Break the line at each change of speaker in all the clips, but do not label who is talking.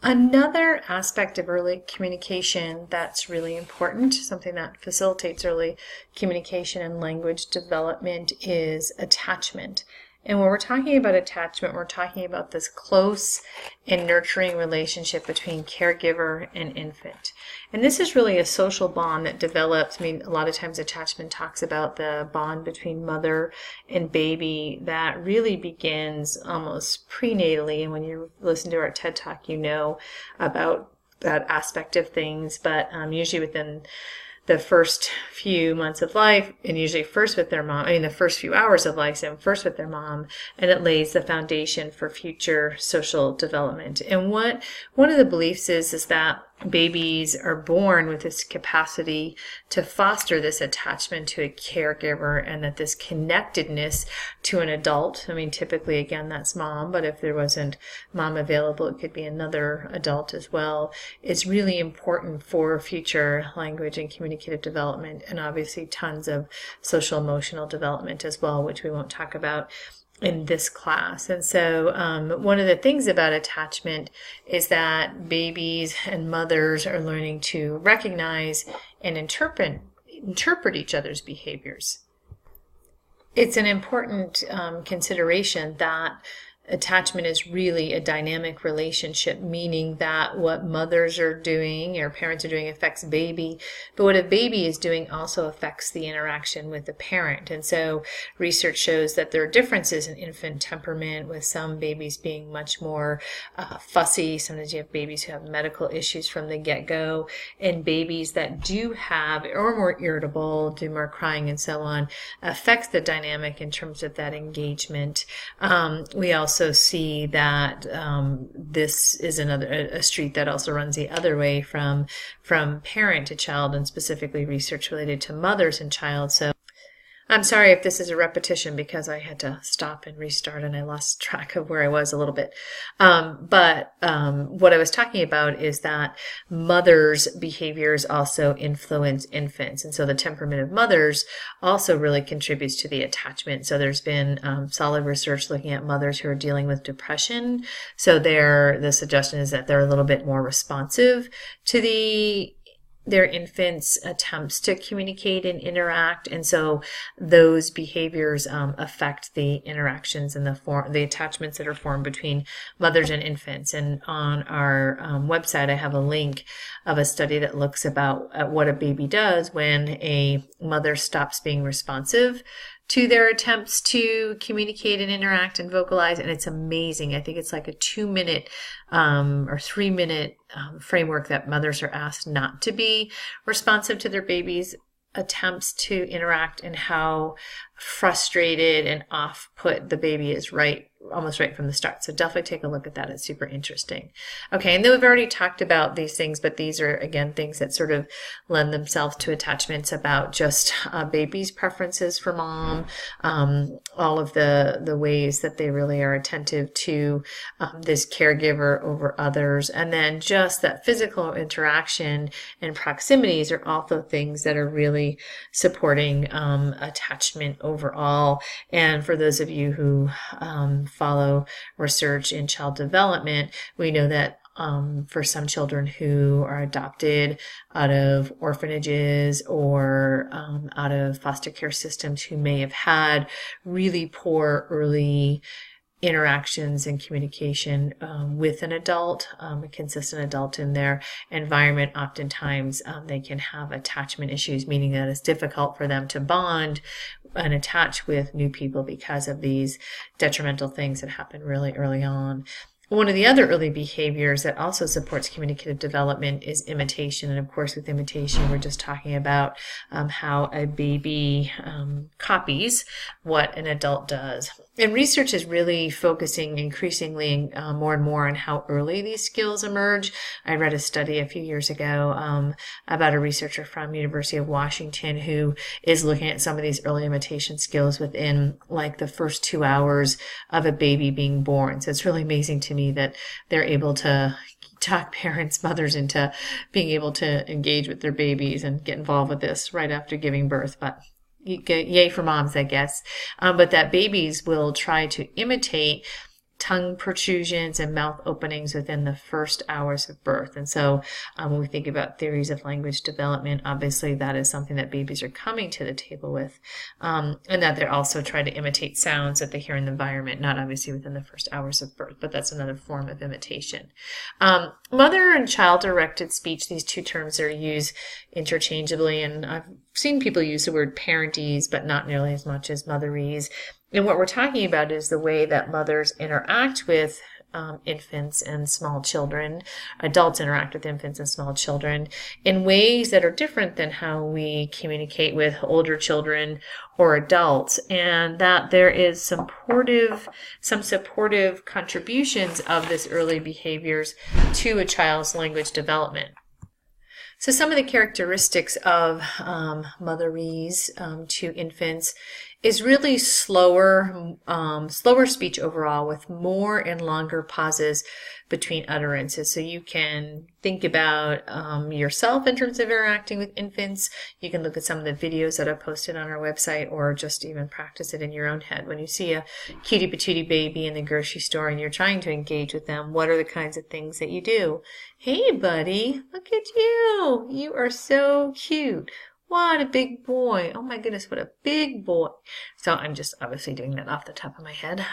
Another aspect of early communication that's really important, something that facilitates early communication and language development, is attachment. And when we're talking about attachment, we're talking about this close and nurturing relationship between caregiver and infant. And this is really a social bond that develops. I mean, a lot of times attachment talks about the bond between mother and baby that really begins almost prenatally. And when you listen to our TED Talk, you know about that aspect of things, but usually within the first few months of life, and usually first with their mom, the first few hours of life, and first with their mom, and it lays the foundation for future social development. And what one of the beliefs is that babies are born with this capacity to foster this attachment to a caregiver, and that this connectedness to an adult, typically again that's mom, but if there wasn't mom available, it could be another adult as well. It's really important for future language and communicative development, and obviously tons of social emotional development as well, which we won't talk about in this class. And so one of the things about attachment is that babies and mothers are learning to recognize and interpret each other's behaviors. It's an important consideration that attachment is really a dynamic relationship, meaning that what mothers are doing or parents are doing affects baby, but what a baby is doing also affects the interaction with the parent. And so research shows that there are differences in infant temperament, with some babies being much more fussy. Sometimes you have babies who have medical issues from the get-go, and babies that do have, or more irritable, do more crying and so on, affects the dynamic in terms of that engagement. We also see that this is a street that also runs the other way from parent to child, and specifically research related to mothers and child. So I'm sorry if this is a repetition, because I had to stop and restart and I lost track of where I was a little bit. But what I was talking about is that mothers' behaviors also influence infants. And so the temperament of mothers also really contributes to the attachment. So there's been solid research looking at mothers who are dealing with depression. So the suggestion is that they're a little bit more responsive to their infants' attempts to communicate and interact, and so those behaviors affect the interactions and the attachments that are formed between mothers and infants. And on our website, I have a link of a study that looks at what a baby does when a mother stops being responsive to their attempts to communicate and interact and vocalize. And it's amazing. I think it's like a 2-minute or 3-minute framework that mothers are asked not to be responsive to their babies' attempts to interact, and how frustrated and off put the baby is almost right from the start. So definitely take a look at that. It's super interesting. Okay, and then we've already talked about these things, but these are, again, things that sort of lend themselves to attachments about just baby's preferences for mom, all of the ways that they really are attentive to this caregiver over others, and then just that physical interaction and proximities are also things that are really supporting attachment overall. And for those of you who follow research in child development, we know that for some children who are adopted out of orphanages or out of foster care systems, who may have had really poor early interactions and communication with an adult, a consistent adult in their environment, oftentimes they can have attachment issues, meaning that it's difficult for them to bond and attach with new people because of these detrimental things that happen really early on. One of the other early behaviors that also supports communicative development is imitation. And of course, with imitation, we're just talking about how a baby copies what an adult does. And research is really focusing increasingly more and more on how early these skills emerge. I read a study a few years ago about a researcher from University of Washington who is looking at some of these early imitation skills within like the first 2 hours of a baby being born. So it's really amazing to me that they're able to talk parents, mothers into being able to engage with their babies and get involved with this right after giving birth. But yay for moms, I guess. But that babies will try to imitate tongue protrusions and mouth openings within the first hours of birth. And so when we think about theories of language development, obviously that is something that babies are coming to the table with, and that they're also trying to imitate sounds that they hear in the environment, not obviously within the first hours of birth, but that's another form of imitation. Mother and child-directed speech, these two terms are used interchangeably, and I've seen people use the word parentese, but not nearly as much as motherese. And what we're talking about is the way that mothers interact with infants and small children, adults interact with infants and small children in ways that are different than how we communicate with older children or adults, and that there is some supportive contributions of this early behaviors to a child's language development. So some of the characteristics of motherese to infants is really slower speech overall, with more and longer pauses between utterances. So you can think about yourself in terms of interacting with infants. You can look at some of the videos that I've posted on our website, or just even practice it in your own head. When you see a cutie patootie baby in the grocery store and you're trying to engage with them, what are the kinds of things that you do? Hey, buddy, look at you. You are so cute. What a big boy. Oh my goodness, what a big boy. So I'm just obviously doing that off the top of my head.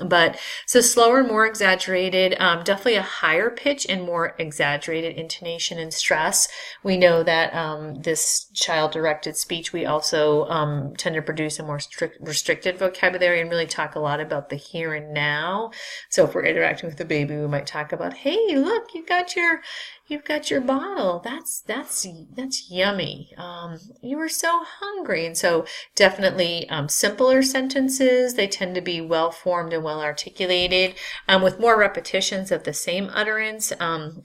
But so slower, more exaggerated, definitely a higher pitch and more exaggerated intonation and stress. We know that this child-directed speech, we also tend to produce a more restricted vocabulary and really talk a lot about the here and now. So if we're interacting with a baby, we might talk about, hey, look, you've got your bottle. That's yummy. You were so hungry. And so definitely simpler sentences. They tend to be well formed and well articulated, with more repetitions of the same utterance.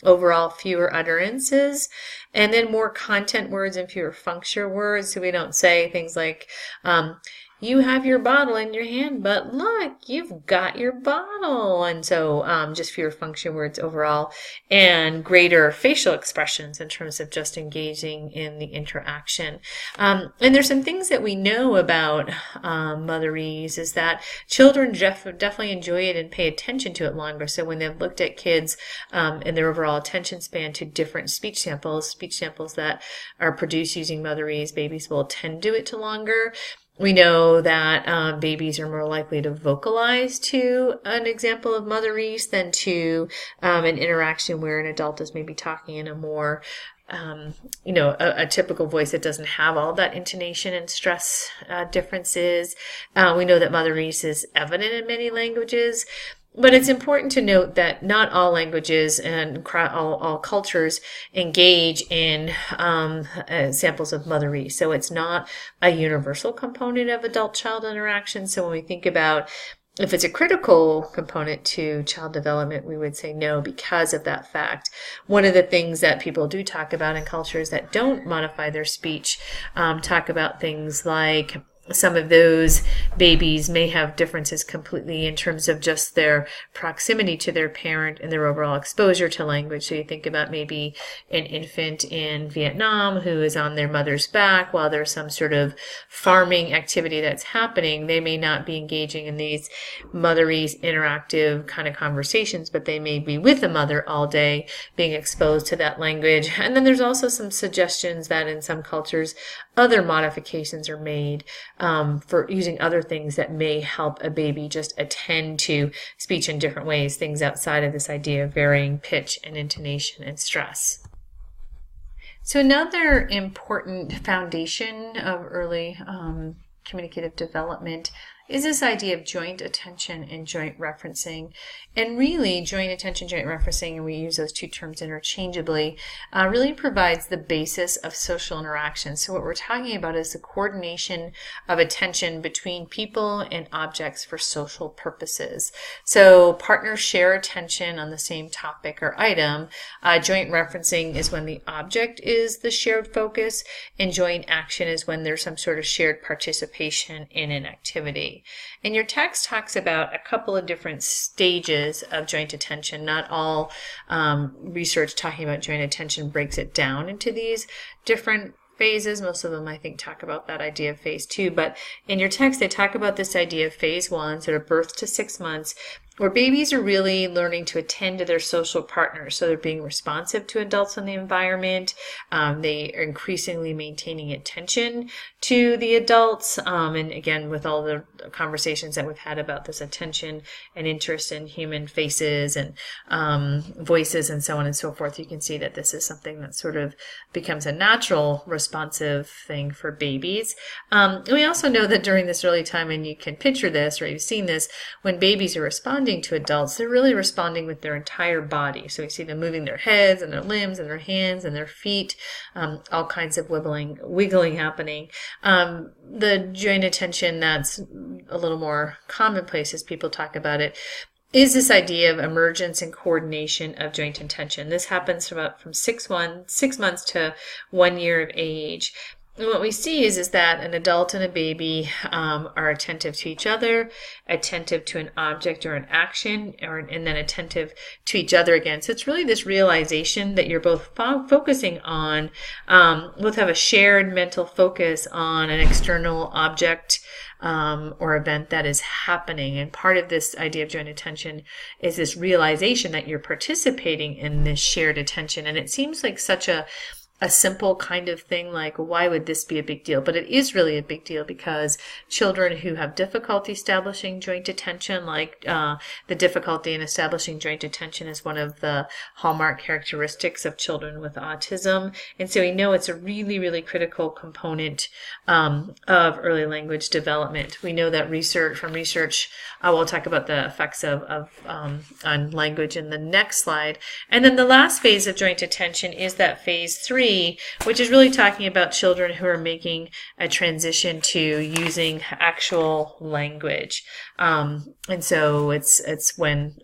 Overall, fewer utterances, and then more content words and fewer functional words. So we don't say things like, you have your bottle in your hand, but look, you've got your bottle. And so just fewer function words overall, and greater facial expressions in terms of just engaging in the interaction. And there's some things that we know about motherese is that children definitely enjoy it and pay attention to it longer. So when they've looked at kids and their overall attention span to different speech samples that are produced using motherese, babies will attend to it to longer. We know that babies are more likely to vocalize to an example of motherese than to an interaction where an adult is maybe talking in a more, a typical voice that doesn't have all that intonation and stress differences. We know that motherese is evident in many languages. But it's important to note that not all languages and all cultures engage in samples of motherese. So it's not a universal component of adult-child interaction. So when we think about if it's a critical component to child development, we would say no because of that fact. One of the things that people do talk about in cultures that don't modify their speech talk about things like some of those babies may have differences completely in terms of just their proximity to their parent and their overall exposure to language. So you think about maybe an infant in Vietnam who is on their mother's back while there's some sort of farming activity that's happening. They may not be engaging in these motherese interactive kind of conversations, but they may be with the mother all day being exposed to that language. And then there's also some suggestions that in some cultures other modifications are made for using other things that may help a baby just attend to speech in different ways, things outside of this idea of varying pitch and intonation and stress. So another important foundation of early communicative development is this idea of joint attention and joint referencing. And really, joint attention, joint referencing, and we use those two terms interchangeably, really provides the basis of social interaction. So what we're talking about is the coordination of attention between people and objects for social purposes. So partners share attention on the same topic or item. Joint referencing is when the object is the shared focus, and joint action is when there's some sort of shared participation in an activity. And your text talks about a couple of different stages of joint attention. Not all research talking about joint attention breaks it down into these different phases. Most of them, I think, talk about that idea of phase 2. But in your text, they talk about this idea of phase 1, sort of birth to 6 months, where babies are really learning to attend to their social partners. So they're being responsive to adults in the environment. They are increasingly maintaining attention to the adults. And again, with all the conversations that we've had about this attention and interest in human faces and voices and so on and so forth, you can see that this is something that sort of becomes a natural responsive thing for babies. We also know that during this early time, and you can picture this or you've seen this, when babies are responding to adults, they're really responding with their entire body. So we see them moving their heads and their limbs and their hands and their feet, all kinds of wiggling happening. The joint attention that's a little more commonplace as people talk about it is this idea of emergence and coordination of joint attention. This happens from 6 months to 1 year of age. And what we see is that an adult and a baby are attentive to each other, attentive to an object or an action, and then attentive to each other again. So it's really this realization that you're both focusing on, both have a shared mental focus on an external object or event that is happening. And part of this idea of joint attention is this realization that you're participating in this shared attention. And it seems like such a simple kind of thing, like why would this be a big deal? But it is really a big deal because children who have difficulty establishing joint attention, like the difficulty in establishing joint attention is one of the hallmark characteristics of children with autism. And so we know it's a really, really critical component of early language development. We know that from research, we'll talk about the effects on language in the next slide. And then the last phase of joint attention is that phase 3, which is really talking about children who are making a transition to using actual language. And so it's when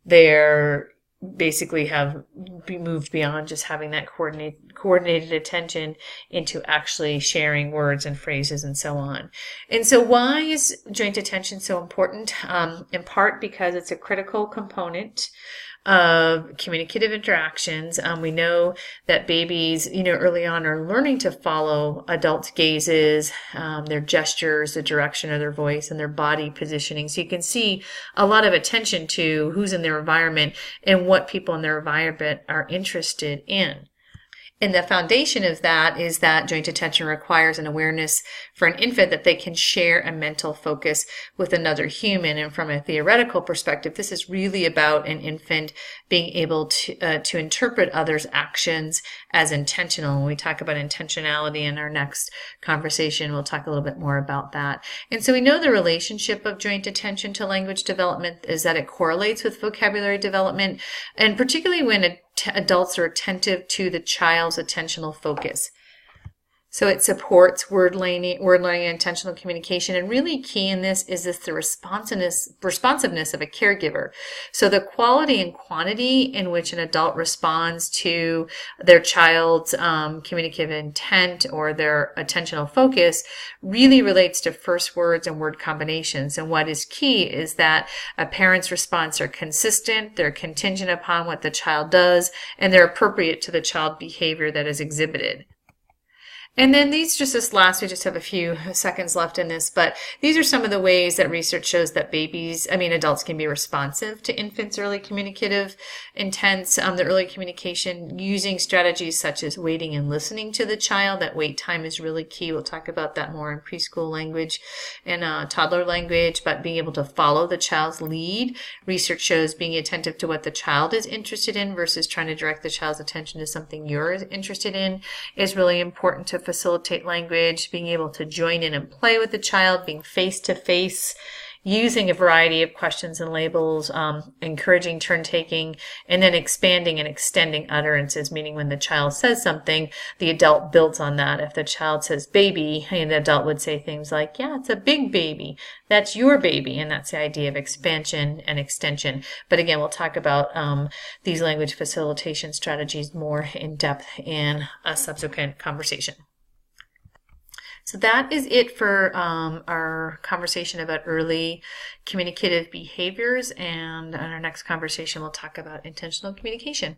they're basically have moved beyond just having that coordinated attention into actually sharing words and phrases and so on. And so why is joint attention so important? In part because it's a critical component of communicative interactions. We know that babies, early on are learning to follow adults' gazes, their gestures, the direction of their voice, and their body positioning. So you can see a lot of attention to who's in their environment and what people in their environment are interested in. And the foundation of that is that joint attention requires an awareness for an infant that they can share a mental focus with another human. And from a theoretical perspective, this is really about an infant being able to interpret others' actions as intentional. When we talk about intentionality in our next conversation, we'll talk a little bit more about that. And so we know the relationship of joint attention to language development is that it correlates with vocabulary development, and particularly when adults are attentive to the child's attentional focus. So it supports word learning and intentional communication. And really key in this is the responsiveness of a caregiver. So the quality and quantity in which an adult responds to their child's communicative intent or their attentional focus really relates to first words and word combinations. And what is key is that a parent's response are consistent, they're contingent upon what the child does, and they're appropriate to the child behavior that is exhibited. And then we just have a few seconds left in this, but these are some of the ways that research shows that adults can be responsive to infants' early communicative intents. The early communication using strategies such as waiting and listening to the child. That wait time is really key. We'll talk about that more in preschool language and toddler language, but being able to follow the child's lead. Research shows being attentive to what the child is interested in versus trying to direct the child's attention to something you're interested in is really important to facilitate language. Being able to join in and play with the child, being face to face, using a variety of questions and labels, encouraging turn taking, and then expanding and extending utterances, meaning when the child says something, the adult builds on that. If the child says baby, an adult would say things like, yeah, it's a big baby. That's your baby. And that's the idea of expansion and extension. But again, we'll talk about these language facilitation strategies more in depth in a subsequent conversation. So that is it for our conversation about early communicative behaviors, and in our next conversation we'll talk about intentional communication.